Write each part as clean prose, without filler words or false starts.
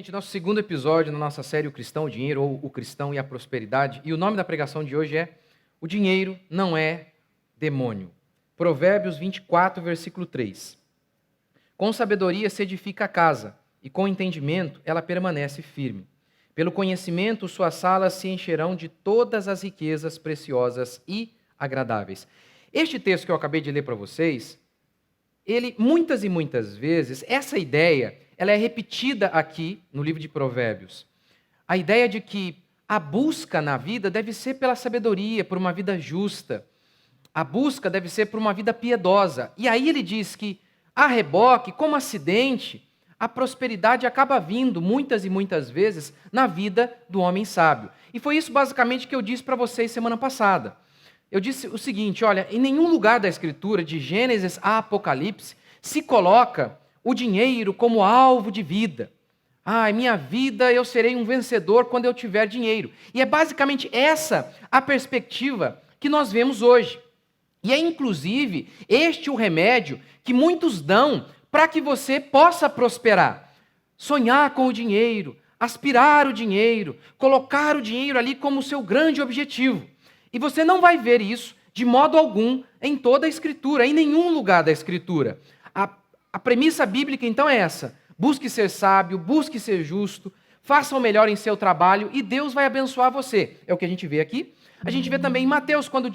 Gente, nosso segundo episódio na nossa série O Cristão, o Dinheiro, ou O Cristão e a Prosperidade. E o nome da pregação de hoje é O Dinheiro não é demônio. Provérbios 24, versículo 3. Com sabedoria se edifica a casa, e com entendimento ela permanece firme. Pelo conhecimento suas salas se encherão de todas as riquezas preciosas e agradáveis. Este texto que eu acabei de ler para vocês, ele muitas e muitas vezes, essa ideia, ela é repetida aqui no livro de Provérbios. A ideia de que a busca na vida deve ser pela sabedoria, por uma vida justa. A busca deve ser por uma vida piedosa. E aí ele diz que, a reboque, como acidente, a prosperidade acaba vindo muitas e muitas vezes na vida do homem sábio. E foi isso basicamente que eu disse para vocês semana passada. Eu disse o seguinte, olha, em nenhum lugar da Escritura, de Gênesis a Apocalipse, se coloca o dinheiro como alvo de vida. Minha vida, eu serei um vencedor quando eu tiver dinheiro. E é basicamente essa a perspectiva que nós vemos hoje. E é inclusive este o remédio que muitos dão para que você possa prosperar. Sonhar com o dinheiro, aspirar o dinheiro, colocar o dinheiro ali como seu grande objetivo. E você não vai ver isso de modo algum em toda a Escritura, em nenhum lugar da Escritura. A premissa bíblica então é essa: busque ser sábio, busque ser justo, faça o melhor em seu trabalho e Deus vai abençoar você. É o que a gente vê aqui. A gente vê também em Mateus, quando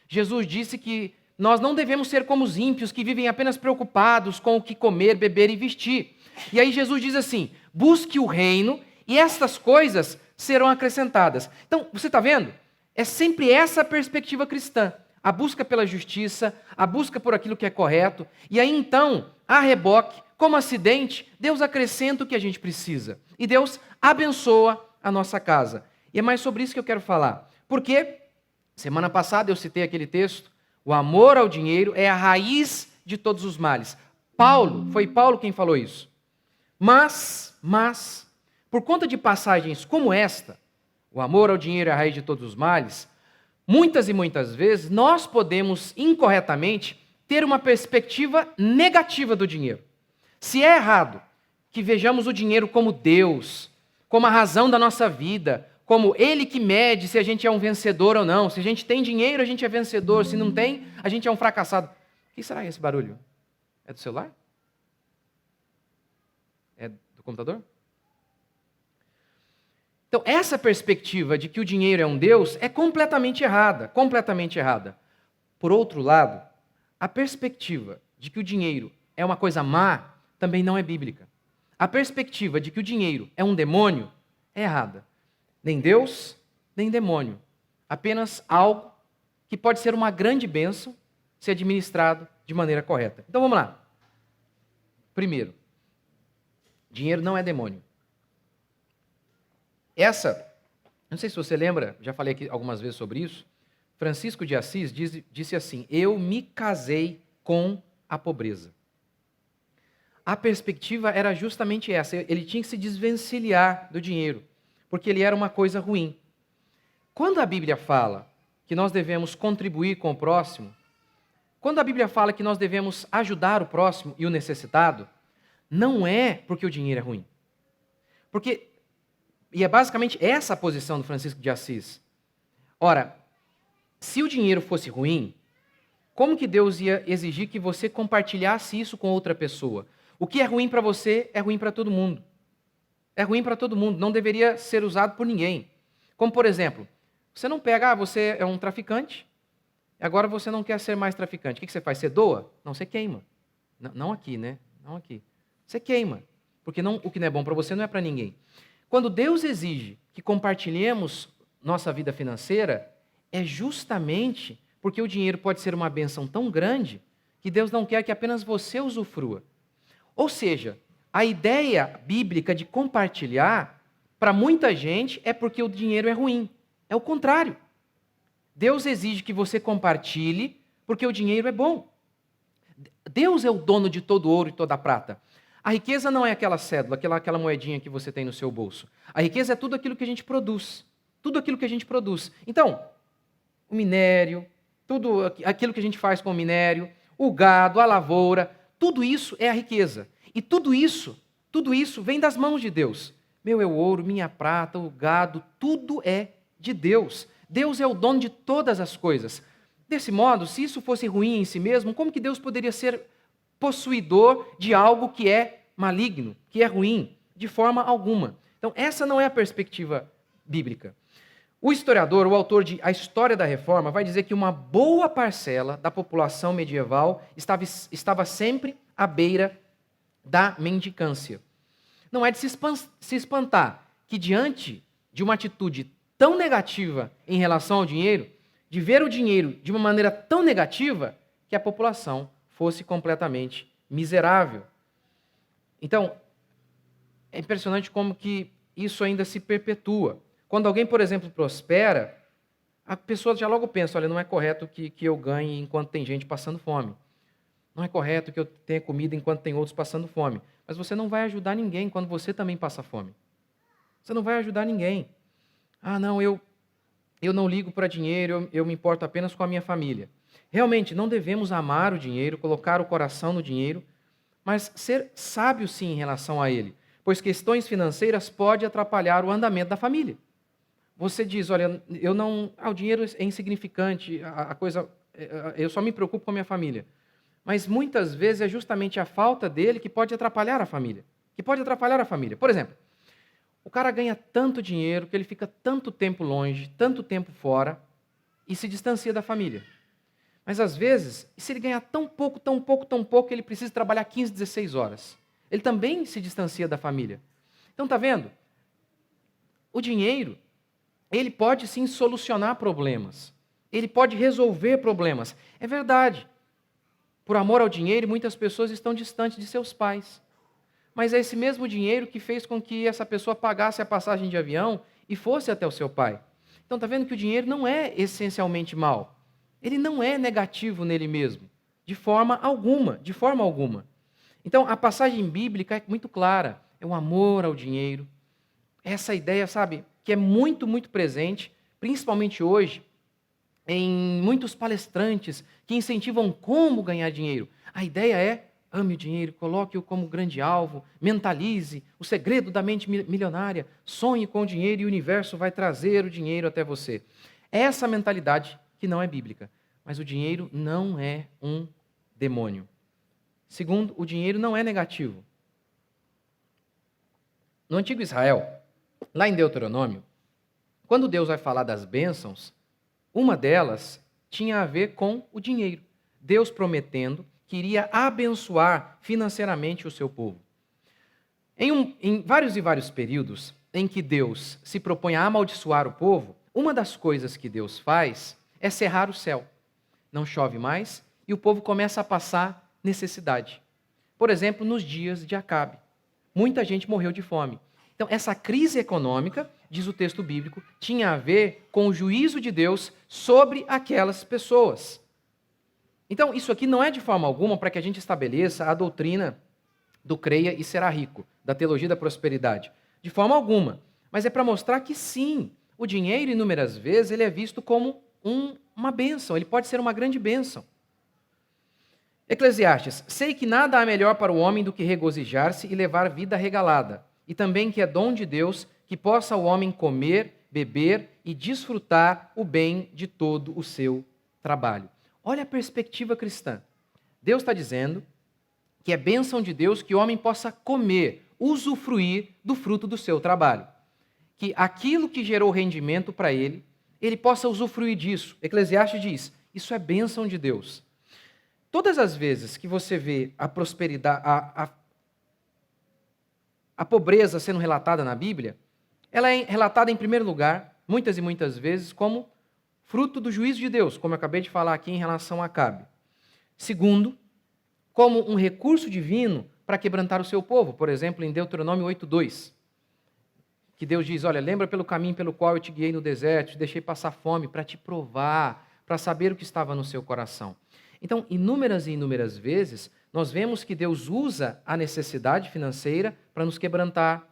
Jesus disse que nós não devemos ser como os ímpios que vivem apenas preocupados com o que comer, beber e vestir. E aí Jesus diz assim: busque o reino e estas coisas serão acrescentadas. Então, você está vendo? É sempre essa a perspectiva cristã. A busca pela justiça, a busca por aquilo que é correto. E aí então, a reboque, como acidente, Deus acrescenta o que a gente precisa. E Deus abençoa a nossa casa. E é mais sobre isso que eu quero falar. Porque, semana passada eu citei aquele texto, o amor ao dinheiro é a raiz de todos os males. Foi Paulo quem falou isso. Mas, por conta de passagens como esta, o amor ao dinheiro é a raiz de todos os males, muitas e muitas vezes nós podemos incorretamente ter uma perspectiva negativa do dinheiro. Se é errado que vejamos o dinheiro como Deus, como a razão da nossa vida, como Ele que mede se a gente é um vencedor ou não. Se a gente tem dinheiro, a gente é vencedor. Se não tem, a gente é um fracassado. O que será esse barulho? É do celular? É do computador? Então, essa perspectiva de que o dinheiro é um Deus é completamente errada, completamente errada. Por outro lado, a perspectiva de que o dinheiro é uma coisa má também não é bíblica. A perspectiva de que o dinheiro é um demônio é errada. Nem Deus, nem demônio. Apenas algo que pode ser uma grande bênção se administrado de maneira correta. Então, vamos lá. Primeiro, dinheiro não é demônio. Não sei se você lembra, já falei aqui algumas vezes sobre isso, Francisco de Assis disse assim: eu me casei com a pobreza. A perspectiva era justamente essa, ele tinha que se desvencilhar do dinheiro, porque ele era uma coisa ruim. Quando a Bíblia fala que nós devemos contribuir com o próximo, quando a Bíblia fala que nós devemos ajudar o próximo e o necessitado, não é porque o dinheiro é ruim. E é basicamente essa a posição do Francisco de Assis. Ora, se o dinheiro fosse ruim, como que Deus ia exigir que você compartilhasse isso com outra pessoa? O que é ruim para você é ruim para todo mundo. É ruim para todo mundo, não deveria ser usado por ninguém. Como, por exemplo, você não pega, você é um traficante, agora você não quer ser mais traficante. O que você faz? Você doa? Não, você queima. Não aqui, né? Não aqui. Você queima, porque o que não é bom para você não é para ninguém. Quando Deus exige que compartilhemos nossa vida financeira, é justamente porque o dinheiro pode ser uma bênção tão grande que Deus não quer que apenas você usufrua. Ou seja, a ideia bíblica de compartilhar, para muita gente, é porque o dinheiro é ruim. É o contrário. Deus exige que você compartilhe porque o dinheiro é bom. Deus é o dono de todo ouro e toda prata. A riqueza não é aquela cédula, aquela moedinha que você tem no seu bolso. A riqueza é tudo aquilo que a gente produz. Tudo aquilo que a gente produz. Então, o minério, tudo aquilo que a gente faz com o minério, o gado, a lavoura, tudo isso é a riqueza. E tudo isso vem das mãos de Deus. Meu é o ouro, minha prata, o gado, tudo é de Deus. Deus é o dono de todas as coisas. Desse modo, se isso fosse ruim em si mesmo, como que Deus poderia ser possuidor de algo que é maligno, que é ruim? De forma alguma. Então, essa não é a perspectiva bíblica. O historiador, o autor de A História da Reforma, vai dizer que uma boa parcela da população medieval estava sempre à beira da mendicância. Não é de se espantar que, diante de uma atitude tão negativa em relação ao dinheiro, de ver o dinheiro de uma maneira tão negativa, que a população fosse completamente miserável. Então, é impressionante como que isso ainda se perpetua. Quando alguém, por exemplo, prospera, a pessoa já logo pensa, olha, não é correto que eu ganhe enquanto tem gente passando fome. Não é correto que eu tenha comida enquanto tem outros passando fome. Mas você não vai ajudar ninguém quando você também passa fome. Você não vai ajudar ninguém. Ah, não, eu não ligo para dinheiro, eu me importo apenas com a minha família. Realmente, não devemos amar o dinheiro, colocar o coração no dinheiro, mas ser sábio sim em relação a ele, pois questões financeiras podem atrapalhar o andamento da família. Você diz, olha, o dinheiro é insignificante, eu só me preocupo com a minha família. Mas muitas vezes é justamente a falta dele que pode atrapalhar a família. Por exemplo, o cara ganha tanto dinheiro que ele fica tanto tempo longe, tanto tempo fora e se distancia da família. Mas às vezes, se ele ganhar tão pouco, que ele precisa trabalhar 15, 16 horas, ele também se distancia da família. Então, está vendo? O dinheiro, ele pode sim solucionar problemas. Ele pode resolver problemas. É verdade. Por amor ao dinheiro, muitas pessoas estão distantes de seus pais. Mas é esse mesmo dinheiro que fez com que essa pessoa pagasse a passagem de avião e fosse até o seu pai. Então, está vendo que o dinheiro não é essencialmente mal. Ele não é negativo nele mesmo, de forma alguma. Então, a passagem bíblica é muito clara. É o amor ao dinheiro. Essa ideia, sabe, que é muito, muito presente, principalmente hoje, em muitos palestrantes que incentivam como ganhar dinheiro. A ideia é: ame o dinheiro, coloque-o como grande alvo, mentalize o segredo da mente milionária, sonhe com o dinheiro e o universo vai trazer o dinheiro até você. Essa mentalidade que não é bíblica. Mas o dinheiro não é um demônio. Segundo, o dinheiro não é negativo. No antigo Israel, lá em Deuteronômio, quando Deus vai falar das bênçãos, uma delas tinha a ver com o dinheiro. Deus prometendo que iria abençoar financeiramente o seu povo. Em vários e vários períodos em que Deus se propõe a amaldiçoar o povo, uma das coisas que Deus faz é cerrar o céu. Não chove mais e o povo começa a passar necessidade. Por exemplo, nos dias de Acabe. Muita gente morreu de fome. Então, essa crise econômica, diz o texto bíblico, tinha a ver com o juízo de Deus sobre aquelas pessoas. Então, isso aqui não é de forma alguma para que a gente estabeleça a doutrina do creia e será rico, da teologia da prosperidade. De forma alguma. Mas é para mostrar que sim, o dinheiro, inúmeras vezes, ele é visto como uma bênção, ele pode ser uma grande bênção. Eclesiastes: sei que nada há melhor para o homem do que regozijar-se e levar vida regalada, e também que é dom de Deus que possa o homem comer, beber e desfrutar o bem de todo o seu trabalho. Olha a perspectiva cristã. Deus está dizendo que é bênção de Deus que o homem possa comer, usufruir do fruto do seu trabalho. Que aquilo que gerou rendimento para ele possa usufruir disso. Eclesiastes diz, isso é bênção de Deus. Todas as vezes que você vê a prosperidade, a pobreza sendo relatada na Bíblia, ela é relatada em primeiro lugar, muitas e muitas vezes, como fruto do juízo de Deus, como eu acabei de falar aqui em relação a Acabe. Segundo, como um recurso divino para quebrantar o seu povo, por exemplo, em Deuteronômio 8:2, que Deus diz, olha, lembra pelo caminho pelo qual eu te guiei no deserto, te deixei passar fome para te provar, para saber o que estava no seu coração. Então, inúmeras e inúmeras vezes, nós vemos que Deus usa a necessidade financeira para nos quebrantar,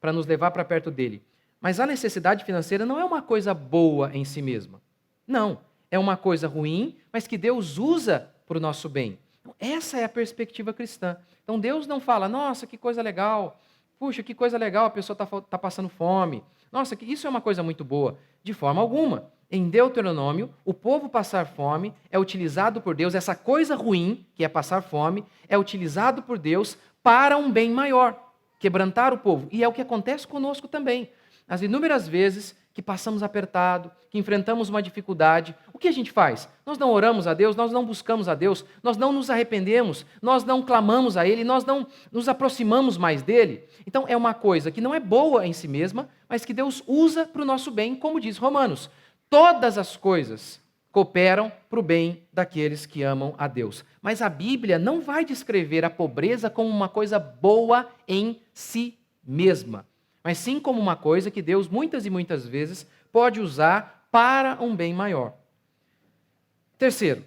para nos levar para perto dele. Mas a necessidade financeira não é uma coisa boa em si mesma. Não, é uma coisa ruim, mas que Deus usa para o nosso bem. Então, essa é a perspectiva cristã. Então, Deus não fala, nossa, que coisa legal, Puxa, que coisa legal, a pessoa está passando fome. Nossa, isso é uma coisa muito boa. De forma alguma. Em Deuteronômio, o povo passar fome é utilizado por Deus, essa coisa ruim, que é passar fome, é utilizado por Deus para um bem maior, quebrantar o povo. E é o que acontece conosco também. As inúmeras vezes que passamos apertado, que enfrentamos uma dificuldade, o que a gente faz? Nós não oramos a Deus, nós não buscamos a Deus, nós não nos arrependemos, nós não clamamos a Ele, nós não nos aproximamos mais dEle. Então é uma coisa que não é boa em si mesma, mas que Deus usa para o nosso bem, como diz Romanos. Todas as coisas cooperam para o bem daqueles que amam a Deus. Mas a Bíblia não vai descrever a pobreza como uma coisa boa em si mesma, mas sim como uma coisa que Deus muitas e muitas vezes pode usar para um bem maior. Terceiro,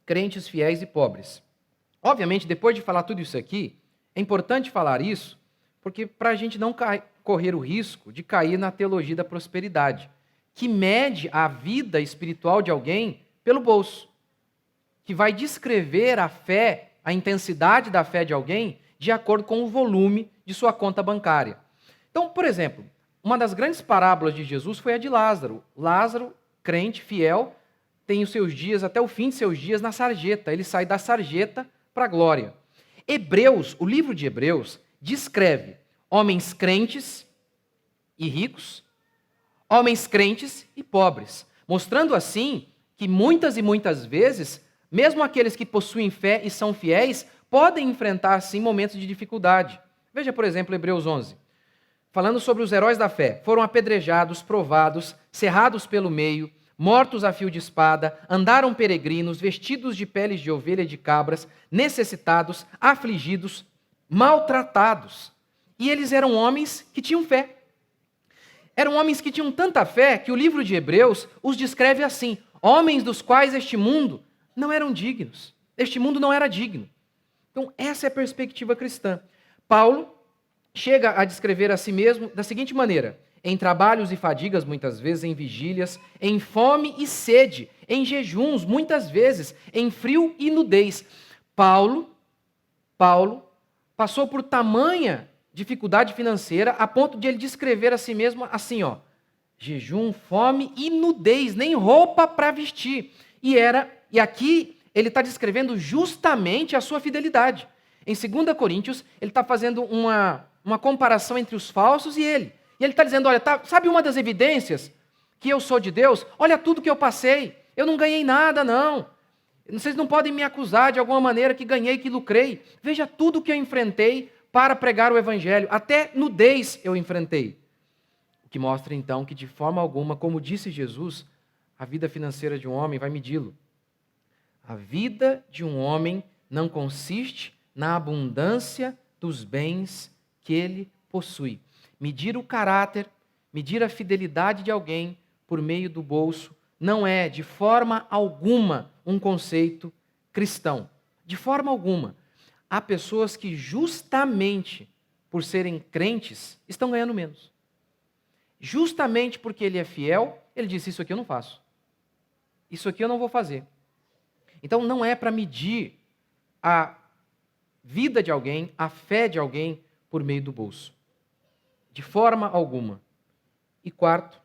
crentes fiéis e pobres. Obviamente, depois de falar tudo isso aqui, é importante falar isso, porque para a gente não correr o risco de cair na teologia da prosperidade, que mede a vida espiritual de alguém pelo bolso, que vai descrever a fé, a intensidade da fé de alguém de acordo com o volume de sua conta bancária. Então, por exemplo, uma das grandes parábolas de Jesus foi a de Lázaro. Lázaro, crente, fiel, tem os seus dias, até o fim de seus dias, na sarjeta. Ele sai da sarjeta para a glória. Hebreus, o livro de Hebreus, descreve homens crentes e ricos, homens crentes e pobres, mostrando assim que muitas e muitas vezes, mesmo aqueles que possuem fé e são fiéis, podem enfrentar, assim, momentos de dificuldade. Veja, por exemplo, Hebreus 11. Falando sobre os heróis da fé. Foram apedrejados, provados, cerrados pelo meio, mortos a fio de espada, andaram peregrinos, vestidos de peles de ovelha e de cabras, necessitados, afligidos, maltratados. E eles eram homens que tinham fé. Eram homens que tinham tanta fé que o livro de Hebreus os descreve assim: homens dos quais este mundo não eram dignos. Este mundo não era digno. Então, essa é a perspectiva cristã. Paulo chega a descrever a si mesmo da seguinte maneira: em trabalhos e fadigas, muitas vezes, em vigílias, em fome e sede, em jejuns, muitas vezes, em frio e nudez. Paulo passou por tamanha dificuldade financeira a ponto de ele descrever a si mesmo assim, ó: jejum, fome e nudez, nem roupa para vestir. E aqui ele está descrevendo justamente a sua fidelidade. Em 2 Coríntios, ele está fazendo uma comparação entre os falsos e ele. E ele está dizendo, olha, sabe uma das evidências que eu sou de Deus? Olha tudo que eu passei. Eu não ganhei nada, não. Vocês não podem me acusar de alguma maneira que ganhei, que lucrei. Veja tudo que eu enfrentei para pregar o evangelho. Até nudez eu enfrentei. O que mostra, então, que de forma alguma, como disse Jesus, a vida financeira de um homem vai medi-lo. A vida de um homem não consiste na abundância dos bens que ele possui. Medir o caráter, medir a fidelidade de alguém por meio do bolso não é, de forma alguma, um conceito cristão. De forma alguma. Há pessoas que, justamente por serem crentes, estão ganhando menos. Justamente porque ele é fiel, ele disse: isso aqui eu não faço. Isso aqui eu não vou fazer. Então, não é para medir a vida de alguém, a fé de alguém, por meio do bolso. De forma alguma. E quarto,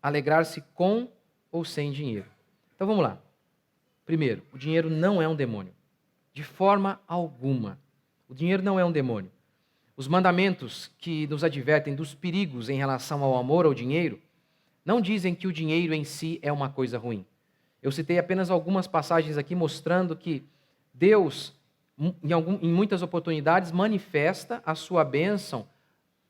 alegrar-se com ou sem dinheiro. Então, vamos lá. Primeiro, o dinheiro não é um demônio. De forma alguma. O dinheiro não é um demônio. Os mandamentos que nos advertem dos perigos em relação ao amor ao dinheiro não dizem que o dinheiro em si é uma coisa ruim. Eu citei apenas algumas passagens aqui mostrando que Deus, em muitas oportunidades, manifesta a sua bênção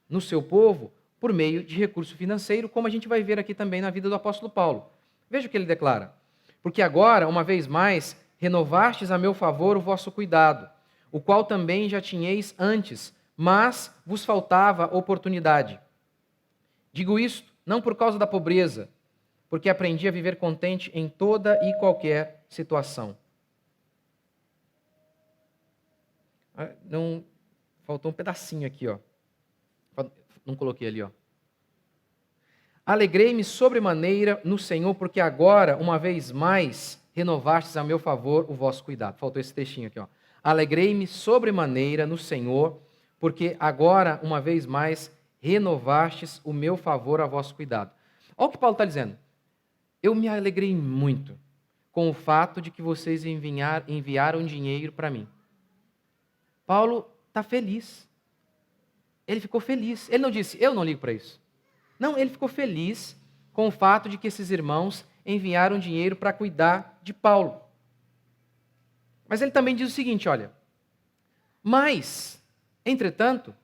no seu povo por meio de recurso financeiro, como a gente vai ver aqui também na vida do apóstolo Paulo. Veja o que ele declara: porque agora, uma vez mais, renovastes a meu favor o vosso cuidado, o qual também já tinhais antes, mas vos faltava oportunidade. Digo isto não por causa da pobreza, porque aprendi a viver contente em toda e qualquer situação. Não, faltou um pedacinho aqui, ó. Não coloquei ali, ó. Alegrei-me sobremaneira no Senhor, porque agora, uma vez mais, renovastes a meu favor o vosso cuidado. Faltou esse textinho aqui, ó. Alegrei-me sobremaneira no Senhor, porque agora, uma vez mais, renovastes o meu favor a vosso cuidado. Olha o que Paulo está dizendo. Eu me alegrei muito com o fato de que vocês enviaram dinheiro para mim. Paulo está feliz. Ele ficou feliz. Ele não disse, eu não ligo para isso. Não, ele ficou feliz com o fato de que esses irmãos enviaram dinheiro para cuidar de Paulo. Mas ele também diz o seguinte, olha, mas, entretanto,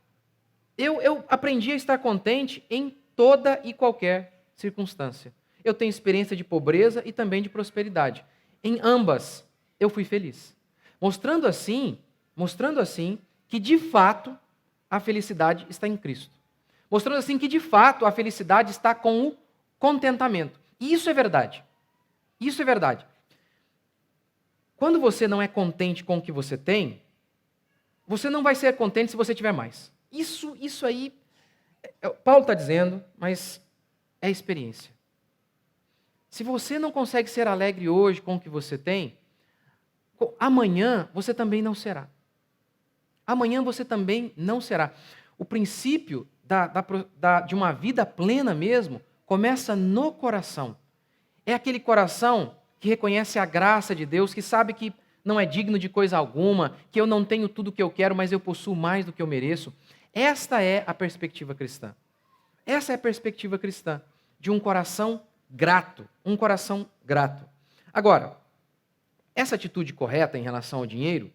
eu aprendi a estar contente em toda e qualquer circunstância. Eu tenho experiência de pobreza e também de prosperidade. Em ambas, eu fui feliz. Mostrando assim que de fato a felicidade está em Cristo. Mostrando assim que de fato a felicidade está com o contentamento. E isso é verdade. Isso é verdade. Quando você não é contente com o que você tem, você não vai ser contente se você tiver mais. Isso aí, Paulo está dizendo, mas é experiência. Se você não consegue ser alegre hoje com o que você tem, amanhã você também não será. Amanhã você também não será. O princípio de uma vida plena mesmo começa no coração. É aquele coração que reconhece a graça de Deus, que sabe que não é digno de coisa alguma, que eu não tenho tudo o que eu quero, mas eu possuo mais do que eu mereço. Esta é a perspectiva cristã. Essa é a perspectiva cristã de um coração grato, um coração grato. Agora, essa atitude correta em relação ao dinheiro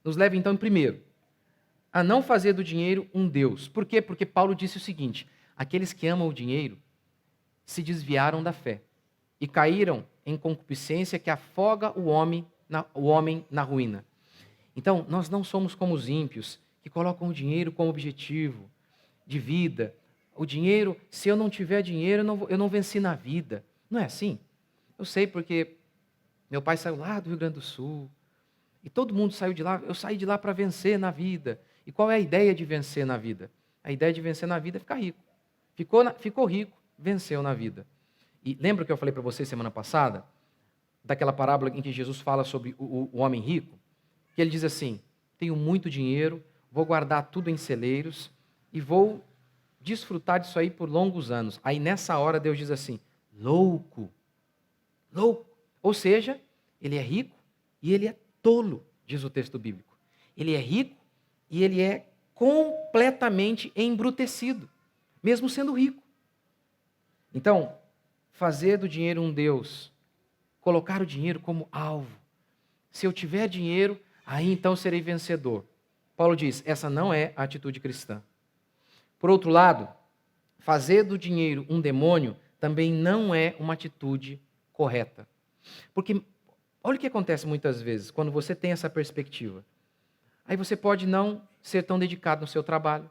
nos leva então, primeiro, a não fazer do dinheiro um Deus. Por quê? Porque Paulo disse o seguinte: aqueles que amam o dinheiro se desviaram da fé e caíram em concupiscência que afoga o homem na ruína. Então, nós não somos como os ímpios que colocam o dinheiro como objetivo de vida. O dinheiro, se eu não tiver dinheiro, eu não venci na vida. Não é assim? Eu sei porque meu pai saiu lá do Rio Grande do Sul e todo mundo saiu de lá. Eu saí de lá para vencer na vida. E qual é a ideia de vencer na vida? A ideia de vencer na vida é ficar rico. Ficou rico, venceu na vida. E lembra que eu falei para vocês semana passada, daquela parábola em que Jesus fala sobre o homem rico? Que ele diz assim, tenho muito dinheiro, vou guardar tudo em celeiros e vou desfrutar disso aí por longos anos. Aí nessa hora Deus diz assim, louco. Ou seja, ele é rico e ele é tolo, diz o texto bíblico. Ele é rico e ele é completamente embrutecido, mesmo sendo rico. Então, fazer do dinheiro um Deus, colocar o dinheiro como alvo. Se eu tiver dinheiro, aí então serei vencedor. Paulo diz, essa não é a atitude cristã. Por outro lado, fazer do dinheiro um demônio também não é uma atitude correta. Porque olha o que acontece muitas vezes quando você tem essa perspectiva. Aí você pode não ser tão dedicado no seu trabalho.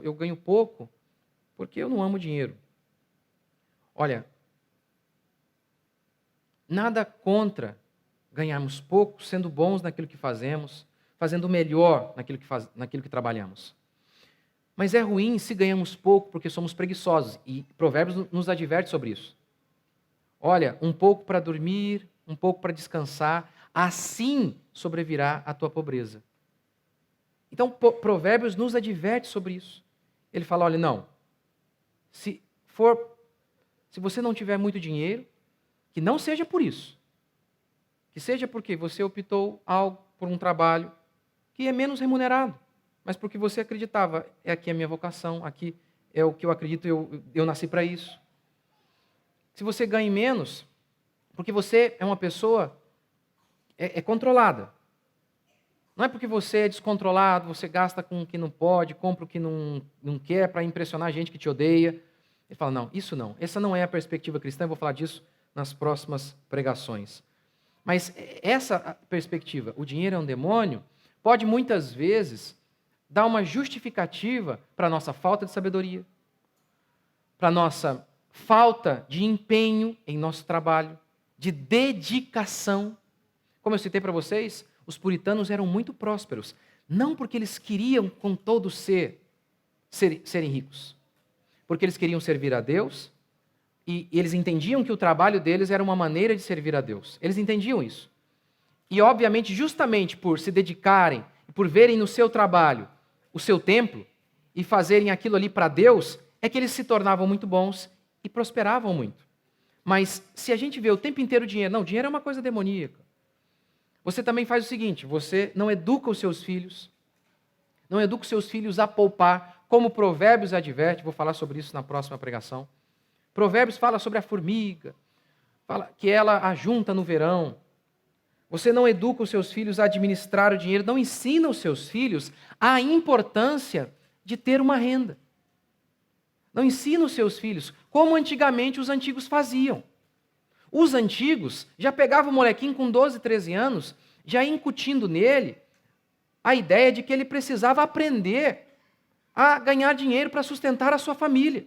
Eu ganho pouco porque eu não amo dinheiro. Olha, nada contra ganharmos pouco, sendo bons naquilo que fazemos, fazendo o melhor naquilo que trabalhamos. Mas é ruim se ganhamos pouco porque somos preguiçosos. E Provérbios nos adverte sobre isso. Olha, um pouco para dormir, um pouco para descansar, assim sobrevirá a tua pobreza. Então, Provérbios nos adverte sobre isso. Ele fala, olha, não, se você não tiver muito dinheiro, que não seja por isso. Que seja porque você optou por um trabalho que é menos remunerado, mas porque você acreditava, aqui é a minha vocação, aqui é o que eu acredito, eu nasci para isso. Se você ganha menos, porque você é uma pessoa controlada. Não é porque você é descontrolado, você gasta com o que não pode, compra o que não quer para impressionar a gente que te odeia. Ele fala, não, isso não. Essa não é a perspectiva cristã, eu vou falar disso nas próximas pregações. Mas essa perspectiva, o dinheiro é um demônio, pode muitas vezes dar uma justificativa para a nossa falta de sabedoria, para a nossa falta de empenho em nosso trabalho, de dedicação. Como eu citei para vocês, os puritanos eram muito prósperos, não porque eles queriam com todo serem ricos, porque eles queriam servir a Deus e eles entendiam que o trabalho deles era uma maneira de servir a Deus. Eles entendiam isso. E, obviamente, justamente por se dedicarem, por verem no seu trabalho o seu templo e fazerem aquilo ali para Deus, é que eles se tornavam muito bons e prosperavam muito. Mas se a gente vê o tempo inteiro dinheiro, não, dinheiro é uma coisa demoníaca. Você também faz o seguinte, você não educa os seus filhos, não educa os seus filhos a poupar, como Provérbios adverte, vou falar sobre isso na próxima pregação. Provérbios fala sobre a formiga, fala que ela ajunta no verão. Você não educa os seus filhos a administrar o dinheiro, não ensina os seus filhos a importância de ter uma renda. Não ensina os seus filhos como antigamente os antigos faziam. Os antigos já pegavam o molequinho com 12, 13 anos, já incutindo nele a ideia de que ele precisava aprender a ganhar dinheiro para sustentar a sua família.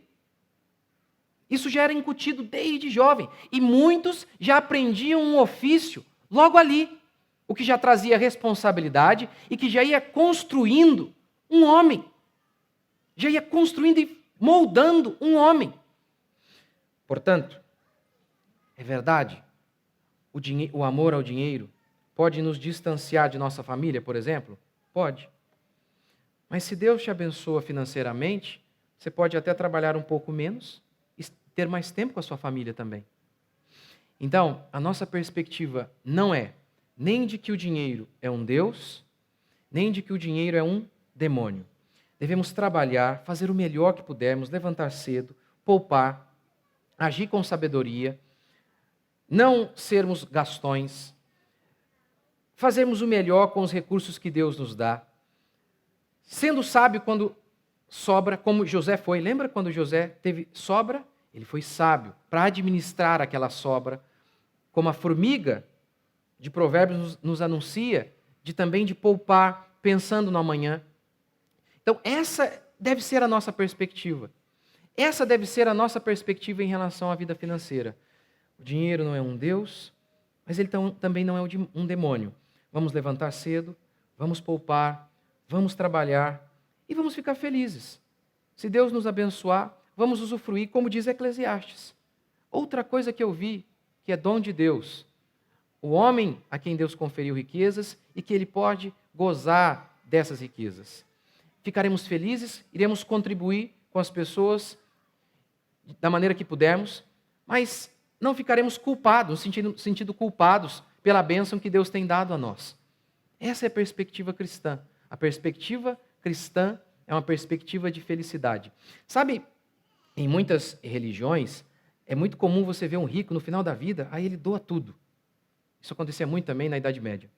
Isso já era incutido desde jovem. E muitos já aprendiam um ofício logo ali, o que já trazia responsabilidade e que já ia construindo um homem. Já ia construindo e moldando um homem. Portanto, é verdade, o amor ao dinheiro pode nos distanciar de nossa família, por exemplo? Pode. Mas se Deus te abençoa financeiramente, você pode até trabalhar um pouco menos e ter mais tempo com a sua família também. Então, a nossa perspectiva não é nem de que o dinheiro é um Deus, nem de que o dinheiro é um demônio. Devemos trabalhar, fazer o melhor que pudermos, levantar cedo, poupar, agir com sabedoria, não sermos gastões, fazermos o melhor com os recursos que Deus nos dá, sendo sábio quando sobra, como José foi. Lembra quando José teve sobra? Ele foi sábio para administrar aquela sobra, como a formiga de Provérbios nos anuncia, também de poupar, pensando no amanhã. Então, essa deve ser a nossa perspectiva. Essa deve ser a nossa perspectiva em relação à vida financeira. O dinheiro não é um Deus, mas ele também não é um demônio. Vamos levantar cedo, vamos poupar, vamos trabalhar e vamos ficar felizes. Se Deus nos abençoar, vamos usufruir, como diz Eclesiastes. Outra coisa que eu vi, que é dom de Deus, o homem a quem Deus conferiu riquezas e que ele pode gozar dessas riquezas. Ficaremos felizes, iremos contribuir com as pessoas da maneira que pudermos, mas não ficaremos culpados, no sentido culpados pela bênção que Deus tem dado a nós. Essa é a perspectiva cristã. A perspectiva cristã é uma perspectiva de felicidade. Sabe, em muitas religiões, é muito comum você ver um rico no final da vida, aí ele doa tudo. Isso acontecia muito também na Idade Média.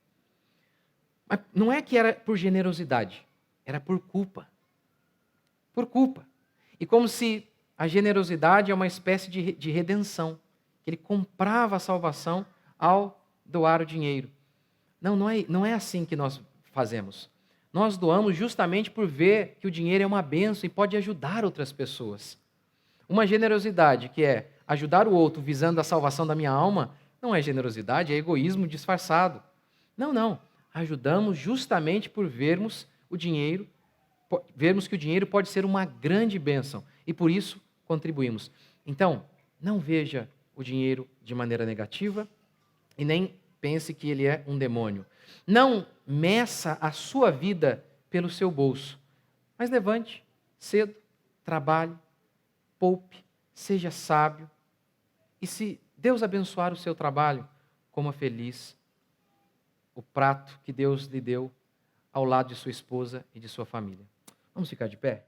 Mas não é que era por generosidade, era por culpa. Por culpa. E como se a generosidade é uma espécie de redenção. Ele comprava a salvação ao doar o dinheiro. Não é assim que nós fazemos. Nós doamos justamente por ver que o dinheiro é uma bênção e pode ajudar outras pessoas. Uma generosidade que é ajudar o outro visando a salvação da minha alma, não é generosidade, é egoísmo disfarçado. Não. Ajudamos justamente por vermos que o dinheiro pode ser uma grande bênção e por isso contribuímos. Então, não veja o dinheiro de maneira negativa e nem pense que ele é um demônio. Não meça a sua vida pelo seu bolso, mas levante cedo, trabalhe, poupe, seja sábio e se Deus abençoar o seu trabalho, coma feliz o prato que Deus lhe deu ao lado de sua esposa e de sua família. Vamos ficar de pé?